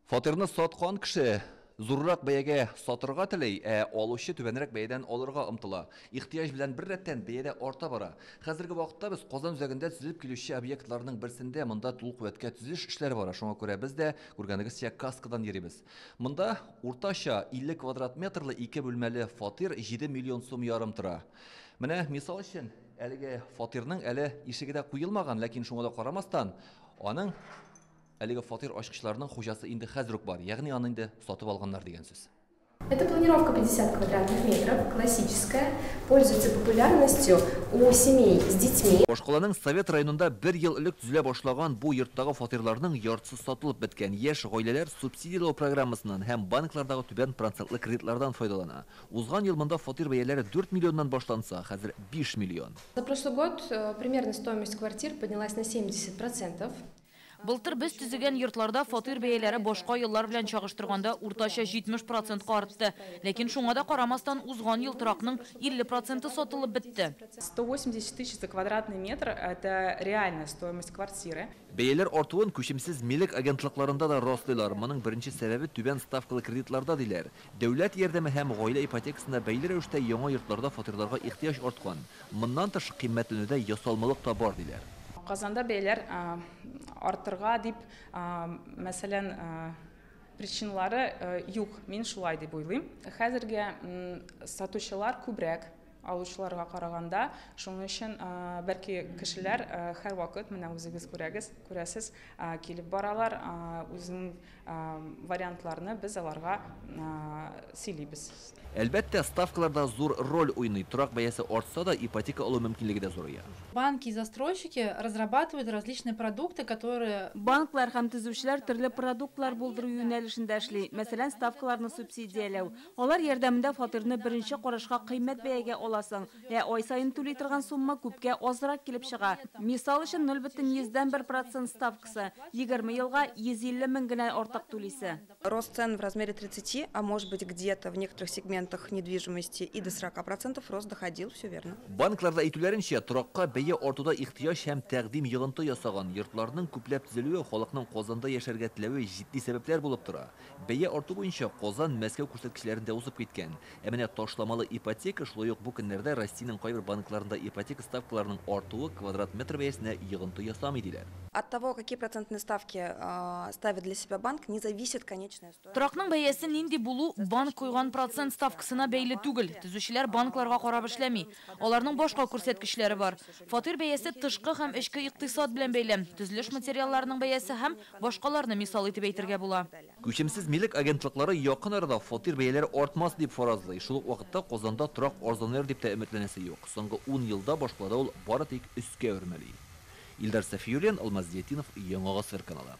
Фатирны саткан кеше зуррак бәягә сатырга телей, алучы түбәнрәк бәядән алырга омтыла. Ихтияҗ белән бер рәттән бәядә арта бара. Хәзерге вакытта без Казан үзәгендә төзелеп килүче объектларның берсендә монда тулы куәткә төзелеш эшләре бара. Шуңа күрә без дә күргәнегезчә каскадан йөрибез. Монда уртача 50 квадрат метрлы 2 бүлмәле фатир 7 миллион сум ярым тора. Менә мисал өчен, әлеге фатирның әле ишеге дә куелмаган, ләкин шуңа да карамастан, аның әлеге фатир ачкычларының хуҗасы инде хәзер үк бар, ягъни аны инде сатып алганнар дигән сүз. Это планировка 50 квадратных метров, классическая, пользуется популярностью у семей с детьми. Башкаланың Совет районында бер ел элек төзелә башлаган бу йорттагы фатирларның яртысы сатылып беткән. Яшь гаиләләр субсидиялау программасыннан һәм банклардагы түбән процентлы кредитлардан файдалана. Узган ел монда фатир бәяләре 4 миллионнан башланса, хәзер 5 миллион. За прошлый год примерно стоимость квартир поднялась на 70%. Былтыр без төзегән йортларда фатир бәяләре башка еллар белән чагыштырганда уртача 70% артты. Ләкин шуңа да карамастан узган ел торакның 50% сатылып бетте. 180 тысяч за квадратный метр – это реальная стоимость квартиры. Бәяләр артуын күчемсез милек агентлыкларында да раслыйлар. Моның беренче сәбәбе түбән ставкалы кредитларда диләр. Дәүләт ярдәме һәм гаилә ипотекасында бәйле рәвештә яңа йортларда фатирларга ихтияҗ арткан. Моннан тыш кыйммәтләнүдә ясалмалык та бар диләр. Казанда бәяләр артырга дип, мәсәлән, причиналары юк, мин шулай дип уйлыйм. Хәзергә сатучылар күбрәк алучыларга караганда, шуның өчен бәлки кешеләр һәр вакыт менә үзегез күрәсез килеп баралар, үзенең вариантларны без аларга сөйлибез. Әлбәттә, ставкаларда зур роль уйный. Торак бәясе артса да ипотека алу мөмкинлеге дә зурая. Банки и застройщики разрабатывают различные продукты, которые... Банклар һәм төзүчеләр төрле продуктлар булдыру юнәлешендә эшли. Мәсәлән, ставкаларны субсидияләү. Алар ярдәмендә фатирны беренче карашка кыйммәт бәягә аласың. Ай сайын түли торган сумма күпкә азрак килеп чыга. Мисал өчен 0,1% ставкасы 20 елга 150 мең генә артык түлисе. Рост цен в размере 30, а может быть где-то в некоторых сегментах недвижимости и до 40% рост доходил, все верно. Банкларда әйтүләренчә, торакка бәя артуда ихтияҗ һәм тәкъдим йогынты ясаган йортларның күпләп төзелүе халыкның Казанда яшәргә теләве җитди сәбәпләр булып тора. Бәя арту буенча Казан, Мәскәү күрсәткечләрендә узып киткән. Менә ташлама ипотека шулай ук бу көннәрдә Россиянең кайбер банкларында ипотека ставкаларының артуы квадрат метр бәясенә йогынты ясамый диләр. От того, какие процентные ставки ставит для себя банк, не зависит конечная стоимость. Торакның бәясе нинди булу банк куйган процент ставкасына бәйле түгел. Төзүчеләр банкларга карап эшләми. Аларның башка күрсәткечләре бар. Фатир бәясе тышкы һәм эчке икътисад белән бәйле. Төзелеш материалларының бәясе һәм башкаларны мисал итеп әйтергә була. Күчемсез милек агентлыклары якын арада фатир бәяләре артмас дип фаразлый. Шул ук вакытта Казанда торак арзанлар дип тә өметләнәсе юк. Соңгы 10 елда башкалада ул бары тик өскә үрмәли. Илдар Сафиуллин, Алмаз Диятинов, Яңа Гасыр каналы.